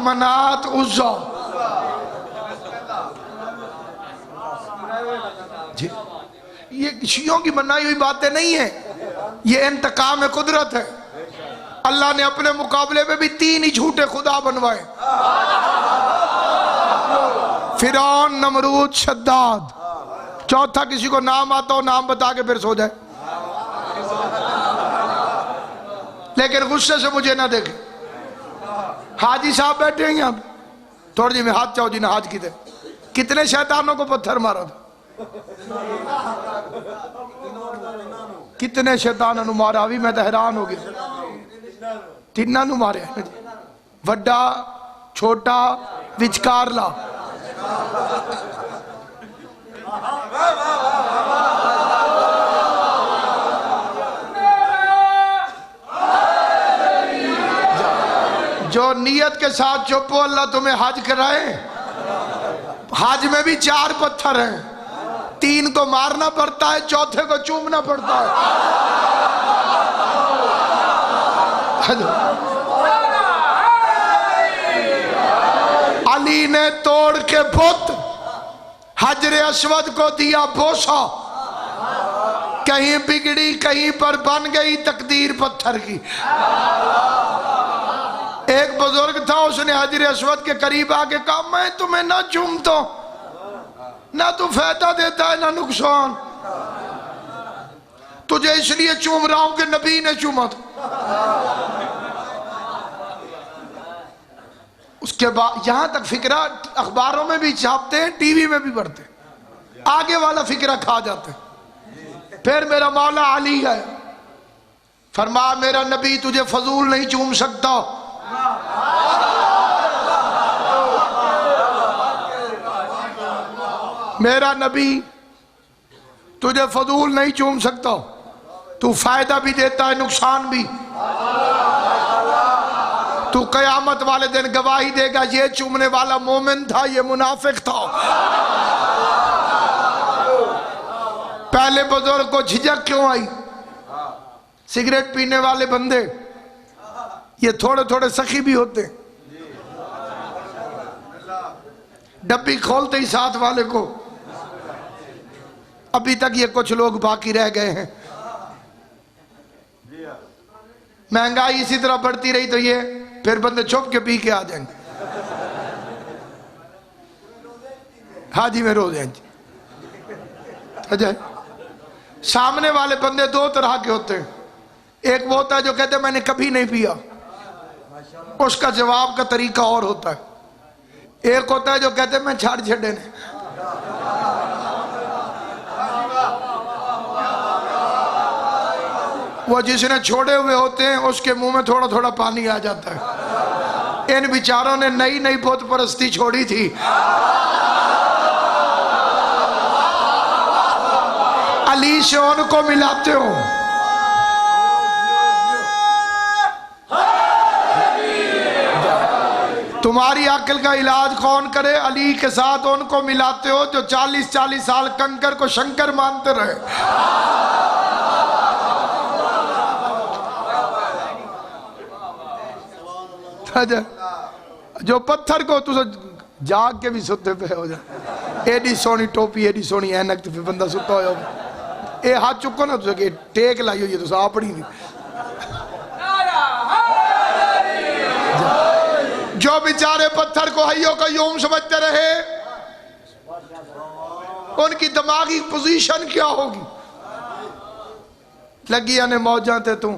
منات عزا. یہ شیعوں کی بنائی ہوئی باتیں نہیں ہیں، یہ انتقام قدرت ہے. اللہ نے اپنے مقابلے میں بھی 3 ہی جھوٹے خدا بنوائے، فرعون، نمرود، شداد. چوتھا کسی کو نام آتا ہو نام بتا کے پھر سو جائے، لیکن غصے سے مجھے نہ دیکھیں. حاجی صاحب بیٹھے ہیں یہاں پہ، تھوڑی جی میں ہاتھ چاہو جی نہ حاج کی دے. کتنے شیطانوں کو پتھر مارا تھا؟ کتنے شیطانوں نے مارا؟ ابھی میں تو حیران ہو گیا. 3 نو مارے ہیں، وڈا، چھوٹا، وچکارلا. جو نیت کے ساتھ چپو اللہ تمہیں حج کرائے. حج میں بھی 4 پتھر ہیں، 3 کو مارنا پڑتا ہے، چوتھے کو چومنا پڑتا ہے. علی نے توڑ کے بت حجر اسود کو دیا بوسا. کہیں بگڑی کہیں پر بن گئی تقدیر پتھر کی. ایک بزرگ تھا، اس نے حجر اسود کے قریب آ کے کہا میں تمہیں نہ چومتا ہوں، نہ تو فائدہ دیتا ہے نہ نقصان، تجھے اس لیے چوم رہا ہوں کہ نبی نے چوما تھا. اس کے بعد یہاں تک فکرہ اخباروں میں بھی چھاپتے ہیں، ٹی وی میں بھی پڑھتے ہیں، آگے والا فکرہ کھا جاتے ہیں. پھر میرا مولا علی ہے، فرمایا میرا نبی تجھے فضول نہیں چوم سکتا. میرا نبی تجھے فضول نہیں چوم سکتا، تو فائدہ بھی دیتا ہے نقصان بھی. تو قیامت والے دن گواہی دے گا یہ چومنے والا مومن تھا، یہ منافق تھا. پہلے بزرگ کو جھجک کیوں آئی؟ سگریٹ پینے والے بندے یہ تھوڑے تھوڑے سخی بھی ہوتے، ڈبی کھولتے ہی ساتھ والے کو. ابھی تک یہ کچھ لوگ باقی رہ گئے ہیں. مہنگائی اسی طرح بڑھتی رہی تو یہ پھر بندے چھپ کے پی کے آ جائیں گے. حاجی میں رو جائیں گے. سامنے والے بندے 2 طرح کے ہوتے ہیں. ایک وہ ہوتا ہے جو کہتے ہیں میں نے کبھی نہیں پیا، اس کا جواب کا طریقہ اور ہوتا ہے. ایک ہوتا ہے جو کہتے ہیں میں چھاڑ چھڑے نے. وہ جس نے چھوڑے ہوئے ہوتے ہیں اس کے منہ میں تھوڑا تھوڑا پانی آ جاتا ہے. ان بیچاروں نے نئی نئی بت پرستی چھوڑی تھی. علی سے ان کو ملاتے ہو. تمہاری عقل کا علاج کون کرے؟ علی کے ساتھ ان کو ملاتے ہو جو 40 سال کنکر کو شنکر مانتے رہے. جو پتھر کو تو جاگ کے بھی ستے پہ ہو جائے. ایڈی سونی ٹوپی، ایڈی سونی اینک تو پھر بندہ ستا ہو. اے ہاتھ چکو نا تو کہ ٹیک لائی ہوئی ہے تو ساپڑی نہیں. جو بیچارے پتھر کو حیو قیوم سمجھتے رہے، ان کی دماغی پوزیشن کیا ہوگی؟ لگی آنے موجاں تے توں.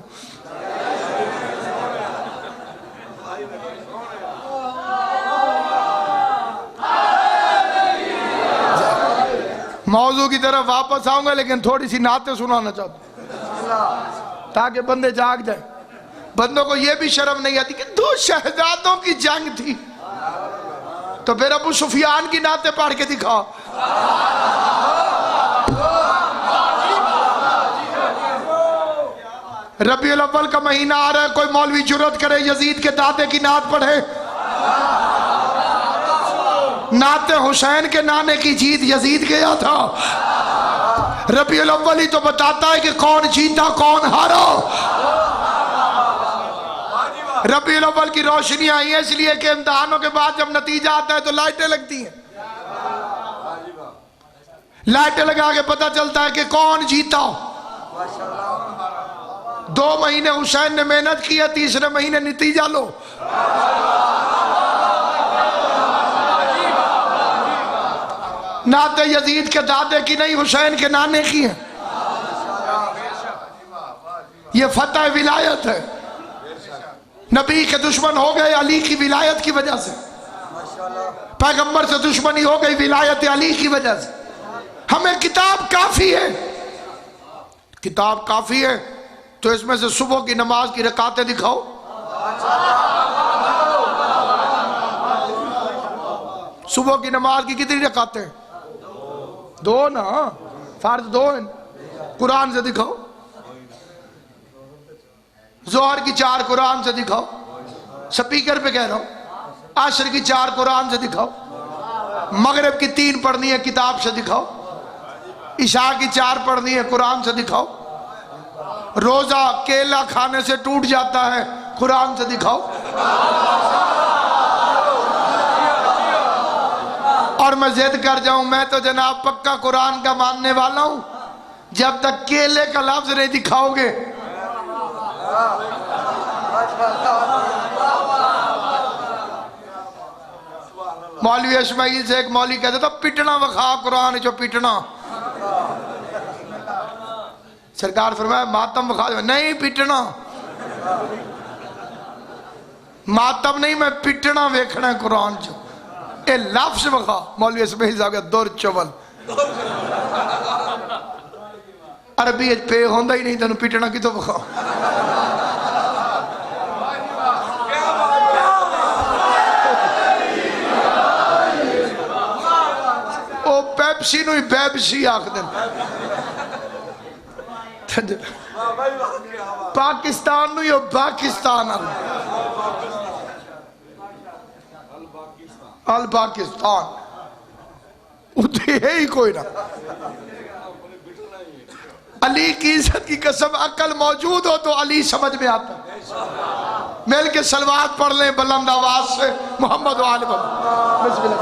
موضوع کی طرف واپس آؤں گا لیکن تھوڑی سی نعتیں سنانا چاہتا ہوں تاکہ بندے جاگ جائیں. بندوں کو یہ بھی شرم نہیں آتی کہ 2 شہزادوں کی جنگ تھی تو پھر ابو سفیان کی نعتیں پڑھ کے دکھا. ربیع الاول کا مہینہ آ رہا ہے، کوئی مولوی جرات کرے یزید کے دادے کی نعت پڑھے. نعت حسین کے نانے کی جیت یزید گیا تھا. ربیع الاول ہی تو بتاتا ہے کہ کون جیتا کون ہارا. ربیع الاول کی روشنیاں آئی ہیں اس لیے کہ امتحانوں کے بعد جب نتیجہ آتا ہے تو لائٹیں لگتی ہیں، لائٹیں لگا کے پتہ چلتا ہے کہ کون جیتا۔ 2 مہینے حسین نے محنت کی ہے، تیسرے مہینے نتیجہ لو۔ نعت یزید کے دادے کی نہیں، حسین کے نانے کی ہے۔ یہ فتح ولایت ہے۔ نبی کے دشمن ہو گئے علی کی ولایت کی وجہ سے، پیغمبر سے دشمنی ہو گئی ولایت علی کی وجہ سے۔ ہمیں کتاب کافی ہے، کتاب کافی ہے، تو اس میں سے صبح کی نماز کی رکعتیں دکھاؤ۔ صبح کی نماز کی کتنی رکعتیں؟ 2 نا، فرض 2 ہیں، قرآن سے دکھاؤ۔ ظہر کی 4 قرآن سے دکھاؤ، سپیکر پہ کہہ رہا ہوں۔ عصر کی 4 قرآن سے دکھاؤ، مغرب کی 3 پڑھنی ہے کتاب سے دکھاؤ، عشاء کی 4 پڑھنی ہے قرآن سے دکھاؤ، روزہ کیلا کھانے سے ٹوٹ جاتا ہے قرآن سے دکھاؤ، اور میں ضد کر جاؤں میں تو جناب پکا قرآن کا ماننے والا ہوں، جب تک کیلے کا لفظ نہیں دکھاؤ گے۔ مولوی اسماعیل سے ایک مولوی کہتا تھا پٹنا وخا قرآن جو پٹنا، سرکار فرمایا ماتم وخا، نہیں پٹنا، ماتم نہیں، میں پٹنا ویکھنا ہے قرآن جو، اے لفظ وخا۔ مولوی اسماعیل صاحب کا دور چول، عربی پہ ہوندہ ہی نہیں تنو پٹنا کی تو وخا۔ او پیپسی نو ہی پیپسی آکھ دیں، پاکستان نو ہی پاکستان الپاکستان اتھے ہے ہی کوئی نہ۔ علی کی عزت کی قسم عقل موجود ہو تو علی سمجھ میں آتا ہے۔ مل کے صلوات پڑھ لیں بلند آواز سے، محمد و آل محمد، بسم اللہ۔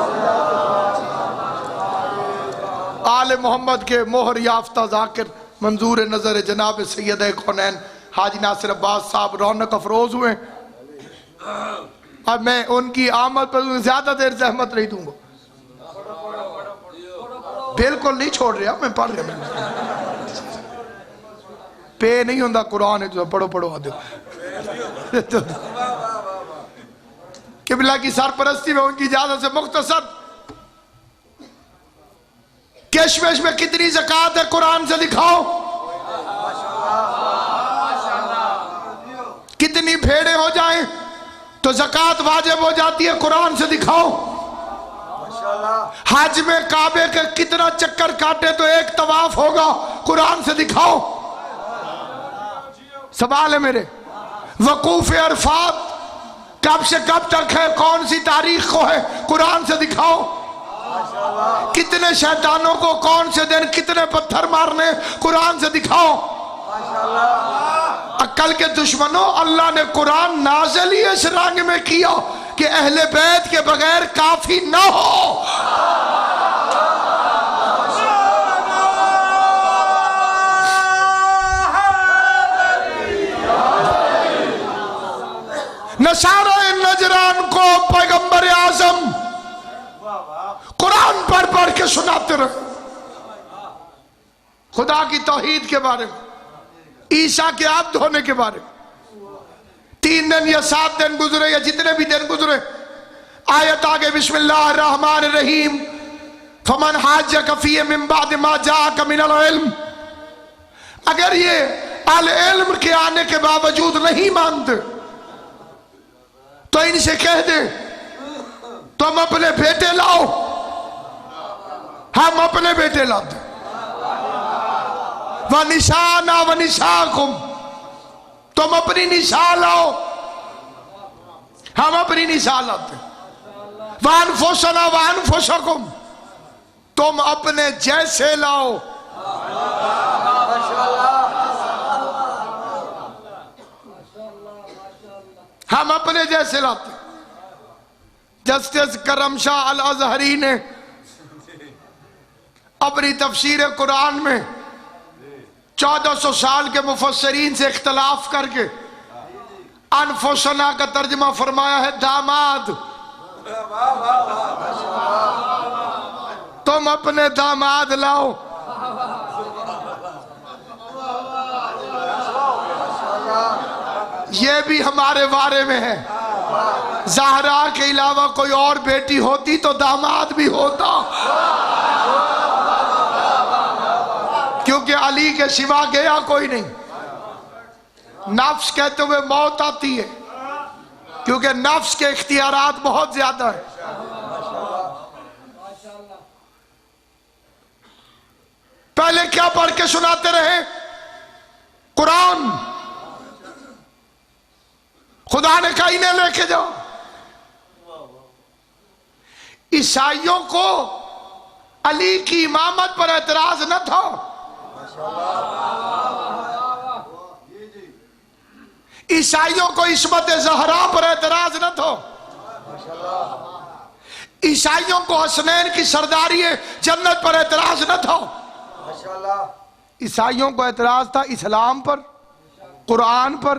آل محمد کے مہر یافتہ ذاکر منظور نظر جناب سید کونین حاجی ناصر عباس صاحب رونق افروز ہوئے، اب میں ان کی آمد پر زیادہ دیر زحمت نہیں دوں گا، بالکل نہیں چھوڑ رہا، میں پڑھ رہا، پہ نہیں ہوندہ قرآن ہے جو پڑھو پڑھو آدھو۔ قبلہ کی سرپرستی میں ان کی اجازت سے مختصر کشمش میں کتنی زکاة ہے قرآن سے دکھاؤ، کتنی بھیڑیں ہو جائیں تو زکاة واجب ہو جاتی ہے قرآن سے دکھاؤ، حج میں کعبے کے کتنا چکر کاٹے تو ایک طواف ہوگا قرآن سے دکھاؤ۔ سوال ہے میرے، وقوف عرفات کب سے کب تک ہے، کون سی تاریخ کو ہے، قرآن سے دکھاؤ۔ کتنے شیطانوں کو کون سے دن کتنے پتھر مارنے، قرآن سے دکھاؤ۔ عقل کے دشمنوں، اللہ نے قرآن نازل ہی اس رنگ میں کیا کہ اہل بیت کے بغیر کافی نہ ہو۔ نصارہ نجران کو پیغمبر اعظم قرآن پر پڑھ کے سناتے رہے، خدا کی توحید کے بارے میں، عیسیٰ کے عبد ہونے کے بارے میں۔ 3 دن یا 7 دن گزرے یا جتنے بھی دن گزرے، آیت آگے بسم اللہ الرحمن الرحیم، فمن حاجک فیہ من بعد ما جاءک من العلم، اگر یہ علم کے آنے کے باوجود نہیں مانتے تو ان سے کہہ دے تم اپنے بیٹے لاؤ، ہم اپنے بیٹے لاتے، وَنِسَانَا وَنِسَاكُمْ، تم اپنی نساء لاؤ، ہم اپنی نساء لاتے، وَأَنفُسَنَا وَأَنفُسَكُمْ، تم اپنے جیسے لاؤ۔ ہم اپنے جیسے لاتے. جسٹس کرم شاہ الازہری نے اپنی تفسیر قرآن میں 1400 سال کے مفسرین سے اختلاف کر کے انفسنا کا ترجمہ فرمایا ہے داماد. تم اپنے داماد لاؤ. یہ بھی ہمارے بارے میں ہے. زہرا کے علاوہ کوئی اور بیٹی ہوتی تو داماد بھی ہوتا، کیونکہ علی کے سوا گیا کوئی نہیں. نفس کہتے ہوئے موت آتی ہے کیونکہ نفس کے اختیارات بہت زیادہ ہیں. پہلے کیا پڑھ کے سناتے رہے؟ قرآن. خدا نے کہا انہیں لے کے جاؤ. عیسائیوں کو علی کی امامت پر اعتراض نہ تھا. عیسائیوں کو عصمت زہرا پر اعتراض نہ تھا. عیسائیوں کو حسنین کی سرداری جنت پر اعتراض نہ تھا. عیسائیوں کو اعتراض تھا اسلام پر، قرآن پر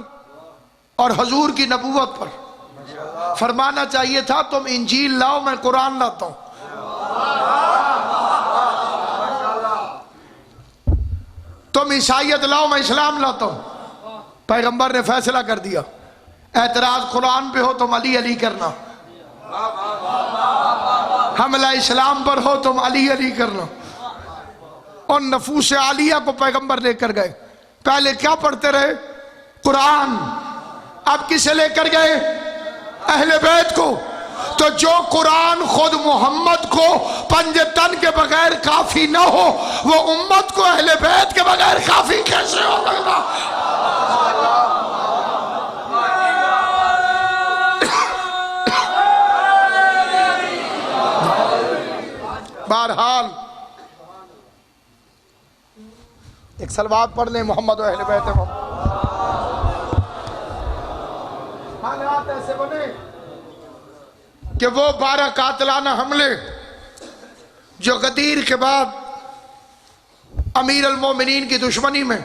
اور حضور کی نبوت پر. فرمانا چاہیے تھا تم انجیل لاؤ، میں قرآن لاتا ہوں. تم عیسائیت لاؤ، میں اسلام لاتا ہوں. پیغمبر نے فیصلہ کر دیا اعتراض قرآن پہ ہو تم علی علی کرنا، حملہ اسلام پر ہو تم علی علی کرنا. اور نفوس عالیہ کو پیغمبر لے کر گئے. پہلے کیا پڑھتے رہے؟ قرآن. اب کسے لے کر گئے؟ اہل بیت کو. تو جو قرآن خود محمد کو پنج تن کے بغیر کافی نہ ہو، وہ امت کو اہل بیت کے بغیر کافی کیسے ہو گا؟ بہرحال ایک سلوات پڑھ لیں محمد و اہل بیت محمد. حالات ایسے بنے کہ وہ 12 قاتلانہ حملے جو غدیر کے بعد امیر المومنین کی دشمنی میں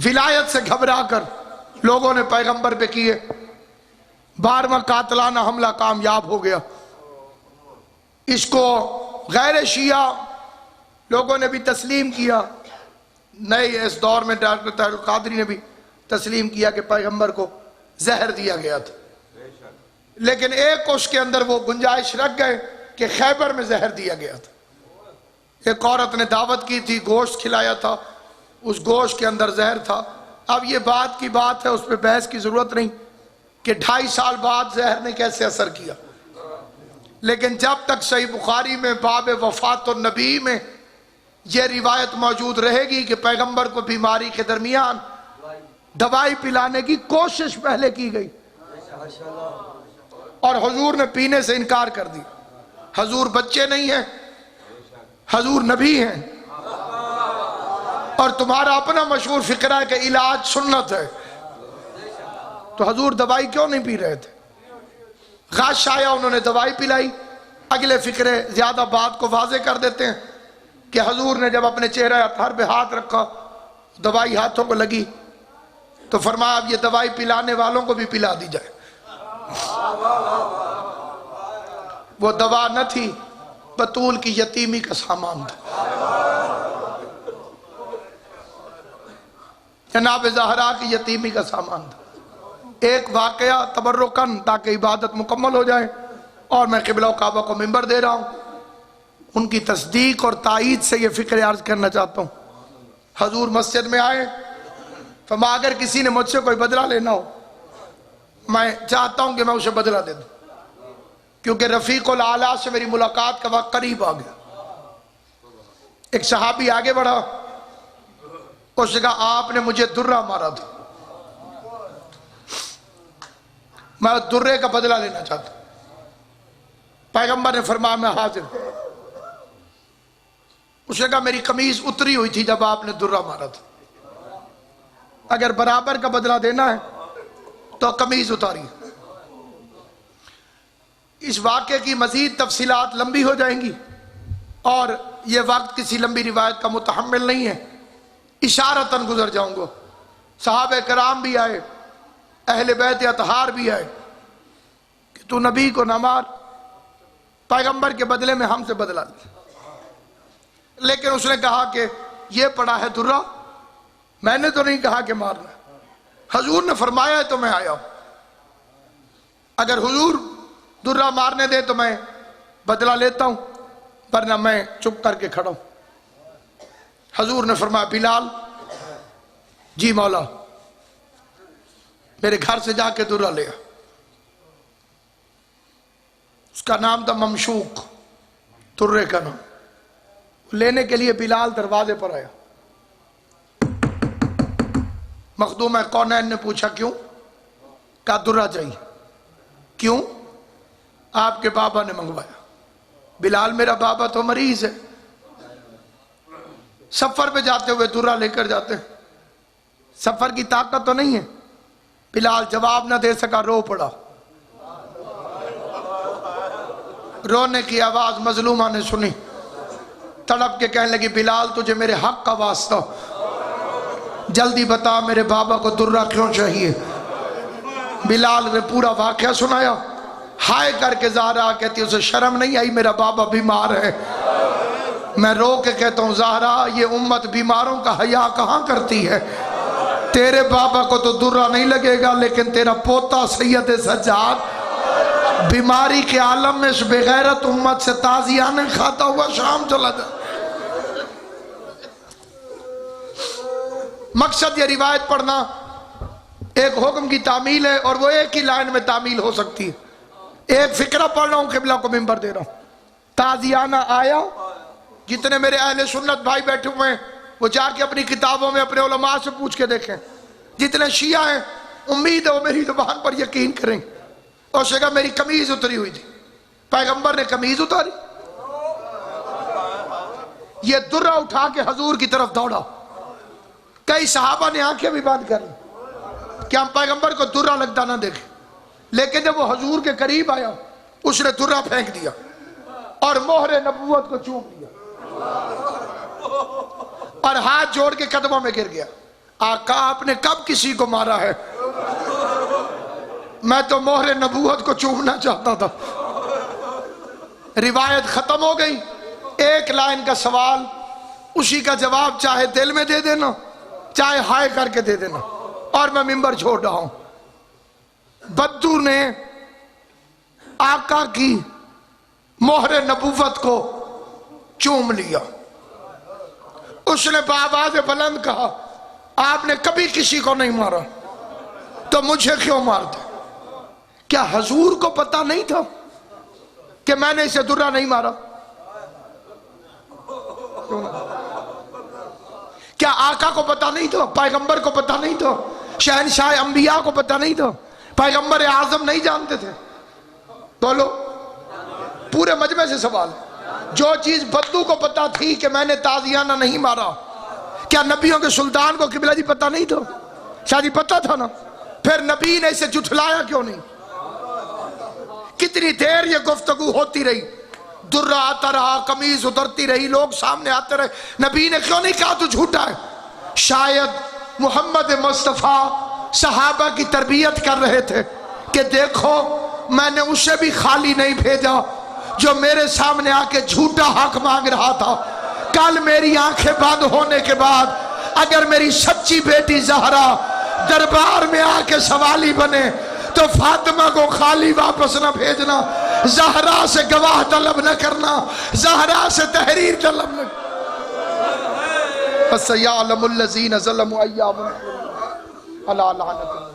ولایت سے گھبرا کر لوگوں نے پیغمبر پہ کیے، 12واں قاتلانہ حملہ کامیاب ہو گیا. اس کو غیر شیعہ لوگوں نے بھی تسلیم کیا. نئے اس دور میں ڈاکٹر طاہر القادری نے بھی تسلیم کیا کہ پیغمبر کو زہر دیا گیا تھا. لیکن ایک اس کے اندر وہ گنجائش رکھ گئے کہ خیبر میں زہر دیا گیا تھا. ایک عورت نے دعوت کی تھی، گوشت کھلایا تھا، اس گوشت کے اندر زہر تھا. اب یہ بات کی بات ہے، اس پہ بحث کی ضرورت نہیں کہ 2.5 سال بعد زہر نے کیسے اثر کیا. لیکن جب تک صحیح بخاری میں باب وفات النبی میں یہ روایت موجود رہے گی کہ پیغمبر کو بیماری کے درمیان دوائی پلانے کی کوشش پہلے کی گئی اور حضور نے پینے سے انکار کر دی. حضور بچے نہیں ہیں، حضور نبی ہیں. اور تمہارا اپنا مشہور فقرہ ہے کہ علاج سنت ہے، تو حضور دوائی کیوں نہیں پی رہے تھے؟ غش آیا، انہوں نے دوائی پلائی. اگلے فقرے زیادہ بات کو واضح کر دیتے ہیں کہ حضور نے جب اپنے چہرہ اطہر پہ ہاتھ رکھا، دوائی ہاتھوں کو لگی تو فرمایا اب یہ دوائی پلانے والوں کو بھی پلا دی جائے. وہ دوا نہ تھی، بطول کی یتیمی کا سامان تھا. جناب زہرا کی یتیمی کا سامان تھا. ایک واقعہ تبرکن تاکہ عبادت مکمل ہو جائے، اور میں قبلہ و کعبہ کو منبر دے رہا ہوں، ان کی تصدیق اور تائید سے یہ فکر عرض کرنا چاہتا ہوں. حضور مسجد میں آئے، فرمایا اگر کسی نے مجھ سے کوئی بدلہ لینا ہو، میں چاہتا ہوں کہ میں اسے بدلہ دے دوں، کیونکہ رفیق الاعلیٰ سے میری ملاقات کا وقت قریب آ گیا. ایک صحابی آگے بڑھا، اس نے کہا آپ نے مجھے درہ مارا تھا، میں درے کا بدلہ لینا چاہتا ہوں. پیغمبر نے فرمایا میں حاضر. اس نے کہا میری قمیض اتری ہوئی تھی جب آپ نے درہ مارا تھا، اگر برابر کا بدلہ دینا ہے تو قمیض اتاری۔ اس واقعے کی مزید تفصیلات لمبی ہو جائیں گی اور یہ وقت کسی لمبی روایت کا متحمل نہیں ہے، اشارتاً گزر جاؤں گا۔ صحابہ کرام بھی آئے، اہل بیت اطہار بھی آئے کہ تو نبی کو نہ مار، پیغمبر کے بدلے میں ہم سے بدلہ لے۔ لیکن اس نے کہا کہ یہ پڑا ہے درہ، میں نے تو نہیں کہا کہ مارنا، حضور نے فرمایا ہے تو میں آیا ہوں، اگر حضور درہ مارنے دے تو میں بدلہ لیتا ہوں، ورنہ میں چپ کر کے کھڑا ہوں۔ حضور نے فرمایا بلال، جی مولا، میرے گھر سے جا کے درہ لیا۔ اس کا نام تھا ممشوق، درے کا نام۔ لینے کے لیے بلال دروازے پر آیا۔ مخدوم کونین نے پوچھا کیوں؟ کہا درہ چاہیے۔ کیوں؟ آپ کے بابا نے منگوایا۔ بلال میرا بابا تو مریض ہے، سفر پہ جاتے ہوئے درہ لے کر جاتے ہیں، سفر کی طاقت تو نہیں ہے۔ بلال جواب نہ دے سکا، رو پڑا۔ رونے کی آواز مظلومہ نے سنی، تڑپ کے کہنے لگی بلال تجھے میرے حق کا واسطہ، جلدی بتا میرے بابا کو درہ کیوں چاہیے۔ بلال نے پورا واقعہ سنایا۔ ہائے کر کے زہرا کہتی اسے شرم نہیں آئی، میرا بابا بیمار ہے۔ میں رو کے کہتا ہوں زہرا یہ امت بیماروں کا حیا کہاں کرتی ہے، تیرے بابا کو تو درہ نہیں لگے گا، لیکن تیرا پوتا سید سجاد بیماری کے عالم میں اس بغیرت امت سے تازیانے کھاتا ہوا شام چلا جائے۔ مقصد یہ روایت پڑھنا ایک حکم کی تعمیل ہے، اور وہ ایک ہی لائن میں تعمیل ہو سکتی ہے۔ ایک فقرہ پڑھ رہا ہوں، قبلہ کو منبر دے رہا ہوں۔ تازیانہ آیا، جتنے میرے اہل سنت بھائی بیٹھے ہوئے ہیں وہ جا کے اپنی کتابوں میں اپنے علماء سے پوچھ کے دیکھیں، جتنے شیعہ ہیں امید ہے وہ میری زبان پر یقین کریں۔ اور اس نے کہا میری قمیض اتری ہوئی تھی، پیغمبر نے قمیض اتاری۔ یہ درہ اٹھا کے حضور کی طرف دوڑا۔ کئی صحابہ نے آنکھیں بھی بند کر لی کہ ہم پیغمبر کو درہ لگتا نہ دیکھیں، لیکن جب وہ حضور کے قریب آیا اس نے درہ پھینک دیا اور مہر نبوت کو چوم لیا اور ہاتھ جوڑ کے قدموں میں گر گیا۔ آقا آپ نے کب کسی کو مارا ہے؟ میں تو مہر نبوت کو چومنا چاہتا تھا۔ روایت ختم ہو گئی۔ ایک لائن کا سوال، اسی کا جواب چاہے دل میں دے دینا چاہے ہائے کر کے دے دینا، اور میں منبر چھوڑ رہا ہوں۔ بدو نے آقا کی مہر نبوت کو چوم لیا۔ اس نے بآواز بلند کہا آپ نے کبھی کسی کو نہیں مارا تو مجھے کیوں مارتے؟ کیا حضور کو پتا نہیں تھا کہ میں نے اسے درہ نہیں مارا؟ کیا آقا کو پتا نہیں تھا؟ پیغمبر کو پتا نہیں تھا؟ شہنشاہ انبیاء کو پتا نہیں تھا؟ پیغمبر اعظم نہیں جانتے تھے؟ بولو، پورے مجمع سے سوال ہے۔ جو چیز بدو کو پتا تھی کہ میں نے تازیانہ نہیں مارا، کیا نبیوں کے سلطان کو قبلہ جی پتا نہیں تھا؟ شاید پتا تھا نا، پھر نبی نے اسے جھٹلایا کیوں نہیں؟ کتنی دیر یہ گفتگو ہوتی رہی، درہ آتا رہا، قمیض اترتی رہی، لوگ سامنے آتے رہے، نبی نے کیوں نہیں کہا تو جھوٹا ہے؟ شاید محمد مصطفیٰ صحابہ کی تربیت کر رہے تھے کہ دیکھو میں نے اسے بھی خالی نہیں بھیجا جو میرے سامنے آ کے جھوٹا حق مانگ رہا تھا۔ کل میری آنکھیں بند ہونے کے بعد اگر میری سچی بیٹی زہرا دربار میں آ کے سوالی بنے تو فاطمہ کو خالی واپس نہ بھیجنا، زہرا سے گواہ طلب نہ کرنا، زہرا سے تحریر طلب نہ کرنا۔ فَسَيَعْلَمُ الَّذِينَ ظَلَمُوا أَيَّ مُنْقَلِبٍ عَلَىٰ لَعْنَتِ اللَّهِ۔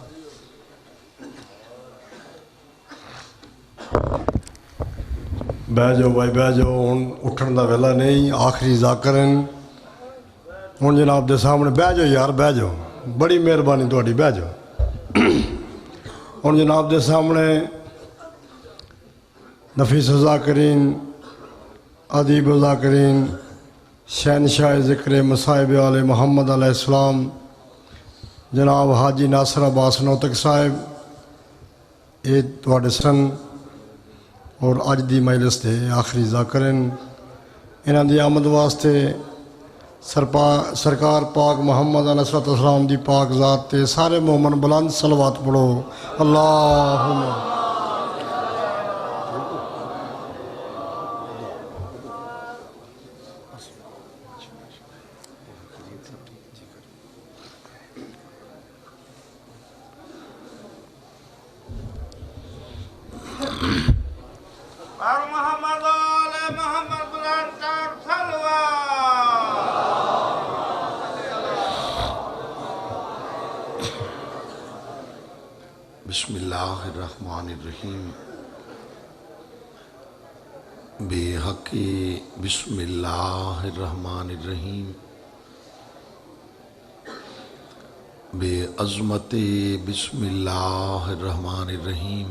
بہ جاؤ بھائی بہ جاؤ، ہن اٹھن دا ویلا نہیں، آخری ذاکرن ہن جناب دے سامنے بہ جاؤ یار، بہ جاؤ، بڑی مہربانی تہاڈی، بہ جاؤ۔ ہن جناب دے سامنے نفیس ذاکرین، ادیب ذاکرین، شہنشاہ ذکر مصائب آل محمد علیہ السلام جناب حاجی ناصر عباس نوتک صاحب یہ تواڈے سن اور اج دی مجلس دے آخری ذاکرن انہاں دی آمد واسطے سرکار پاک محمد علیہ السلام دی پاک ذات تے سارے مومن بلند صلوات پڑھو اللہم بسم اللہ الرحمن الرحیم بے حق بسم اللہ الرحمن الرحیم بے عظمت بسم اللہ الرحمن الرحیم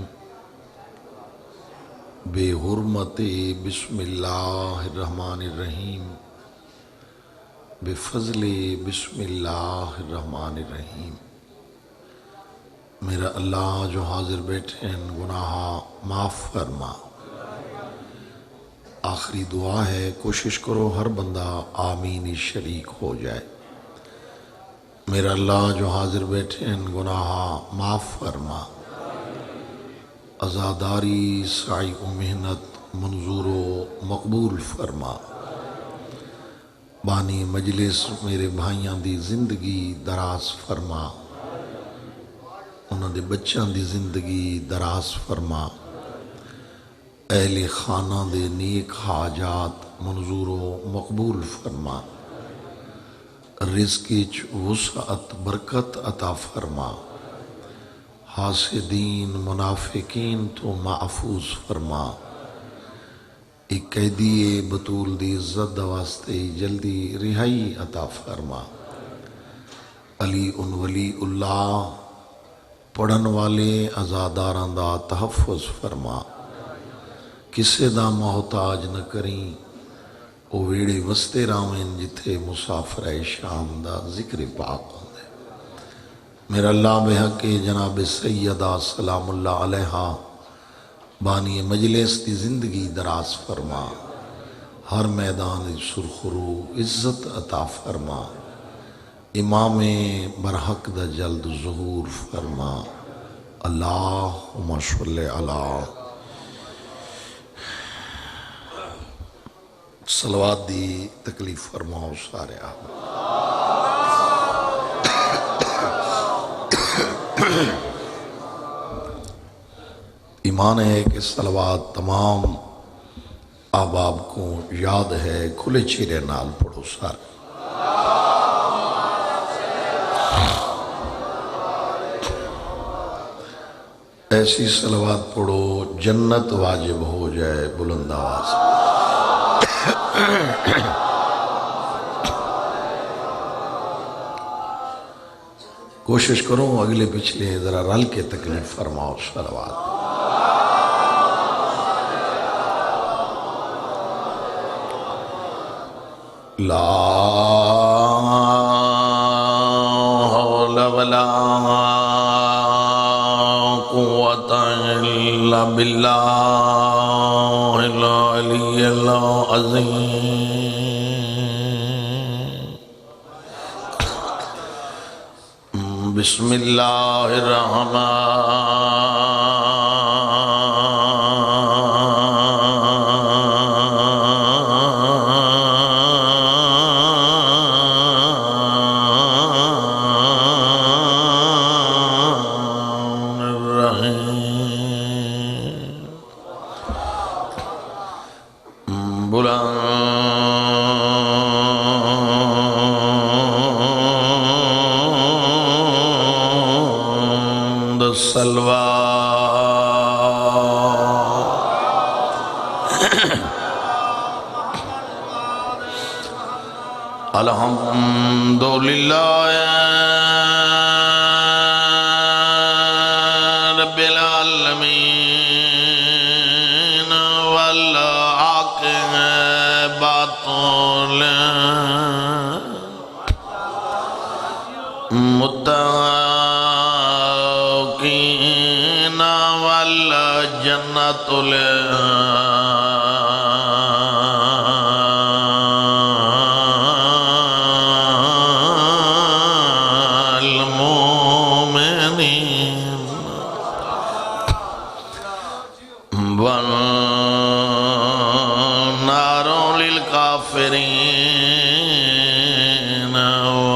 بے حرمت بسم اللہ الرحمن الرحیم بے فضل بسم اللہ الرحمن الرحیم میرا اللہ جو حاضر بیٹھے ہیں گناہ معاف فرما۔ آخری دعا ہے، کوشش کرو ہر بندہ آمینی شریک ہو جائے۔ میرا اللہ جو حاضر بیٹھے ہیں گناہ معاف فرما، عزاداری سعی و محنت منظور و مقبول فرما۔ بانی مجلس میرے بھائیاں دی زندگی دراز فرما، انہوں دے بچوں دی زندگی دراز فرما، اہل خانہ دے نیک حاجات منظور و مقبول فرما، رزق وچ وسعت برکت عطا فرما، حاسدین منافقین تو محفوظ فرما، ایک قیدی بطول دی عزت واسطے جلدی رہائی عطا فرما۔ علی ان ولی اللہ پڑھن والے عزاداراں دا تحفظ فرما، کسے دا محتاج نہ کریں، او ویڑے وستے راویں جتھے مسافر شام دا ذکر پاک ہوندے۔ میرا اللہ بے حق جناب سیدہ سلام اللہ علیہ بانی مجلس دی زندگی دراز فرما، ہر میدان سرخرو عزت عطا فرما، امام برحق دا جلد ظہور فرما۔ اللہم صلی علی صلوات دی تکلیف فرماؤ سارے آپ۔ ایمان ہے کہ صلوات تمام احباب کو یاد ہے، کھلے چہرے نال پڑھو سارے۔ ایسی صلوات پڑھو جنت واجب ہو جائے، بلند آواز۔ کوشش کرو اگلے پچھلے ذرا رل کے تکلیف فرماؤ صلوات۔ لا حول ولا قوة إلا بالله العلي العظيم۔ بسم اللہ الحمدللہ رب العالمین والعاقبۃ للمتقین للمؤمنين والنار للكافرين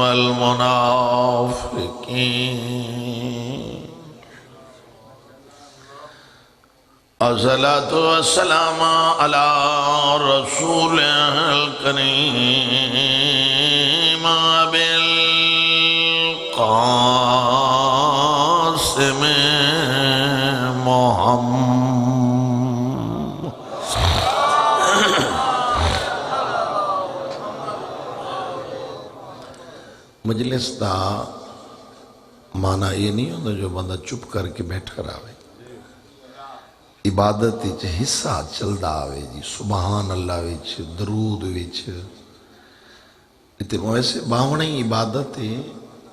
والمنافقين الصلاة والسلام على رسول الكريم بالقاسم محمد مجلس دا معنی یہ نہیں ہوتا جو بندہ چپ کر کے بیٹھ کر آوے عبادت وچ حصہ چلدا آوے جی سبحان اللہ وچ درود وچ تے ویسے باونے عبادت ہے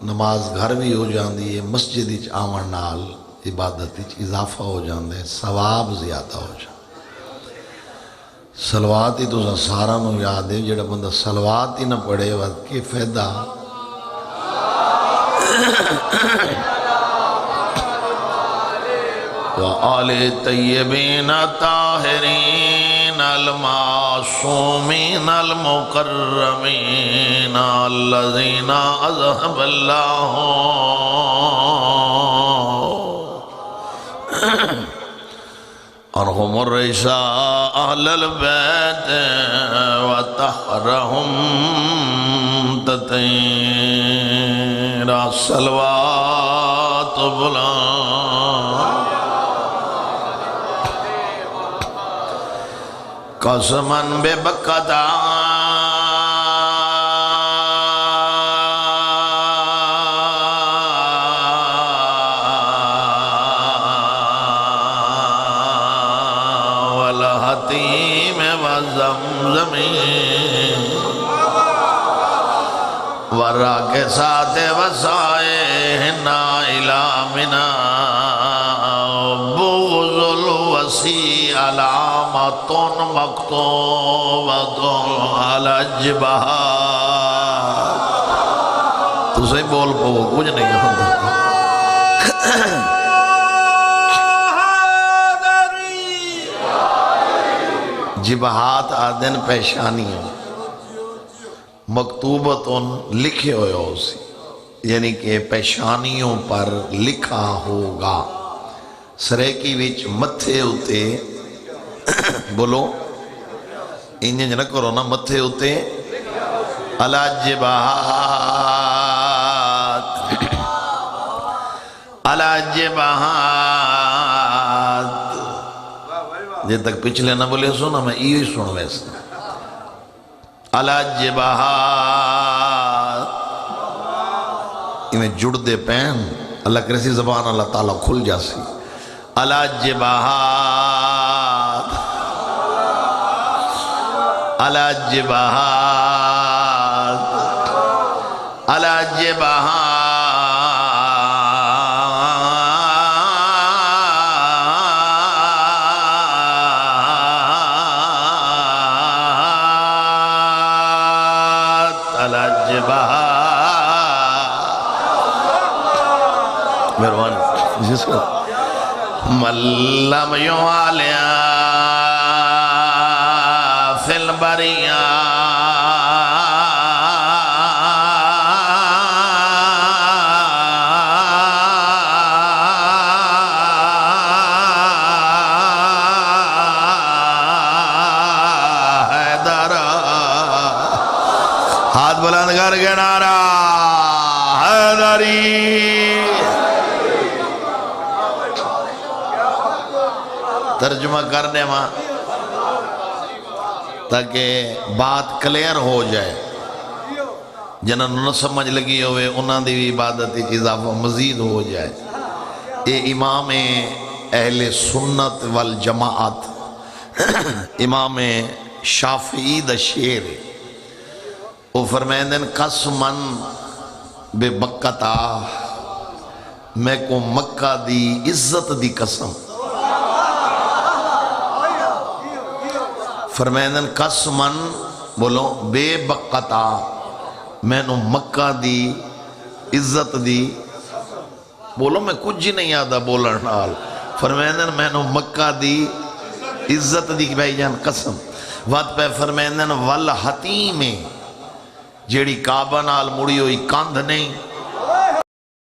نماز گھر بھی ہو جاندی ہے مسجد وچ آون نال عبادت وچ اضافہ ہو جاندا ہے ثواب زیادہ ہو جاندا صلوات ہی تو سارا نو یاد ہے جڑا بندہ صلوات ہی نہ پڑھے ود کے فائدہ وآل طیبین طاہرین المعصومین المکرمین الذین اذهب اللہ عنہم الرجس اہل البیت وطہرہم تطہیرا صلوات بلند قسماً بے بکتا والحتیم والزمزمی والراکسات وسائہنا الى منا بغض الوسیع علامت مکتوبت علی الجبہات تو صحیح بول پو کچھ نہیں ہوتا جبہات آدن پیشانیوں مکتوبتن لکھے ہوئے ہو سی یعنی کہ پیشانیوں پر لکھا ہوگا سریکی وچ متھے ہوتے بولو انجن نہ کرو نا متھے ہوتے علی الجبہات علی الجبہات جب تک پچھلے نہ بولے سونا میں یہ سن ویسے علی الجبہات انہیں جڑ دے پین اللہ کرسی زبان اللہ تعالیٰ کھل جاسی علی الجبہات علی الجبہات علی الجبہات علی الجبہات مہربانی جس کو من لم يعلى في البرية حیدر ہاتھ بلند کر کے نعرہ حیدری ترجمہ کرنے ماں تاکہ بات کلیر ہو جائے جنہوں نہ سمجھ لگی ہوئے انہوں دی عبادت اضافہ مزید ہو جائے اے امام اہل سنت والجماعت امام شافعی دا شیر وہ فرمائیں دن قسمن بے بکتا میں کو مکہ دی عزت دی قسم فرمائندن قسمن بولو بے بقتا میں نو مکہ دی عزت دی بولو میں کچھ ہی نہیں آدھا بولن نال فرمائندن میں نو مکہ دی عزت دی بھائی جان قسم وقت پہ فرمائندن والحتیم جیڑی کعبہ نال مڑی ہوئی کاندھ نہیں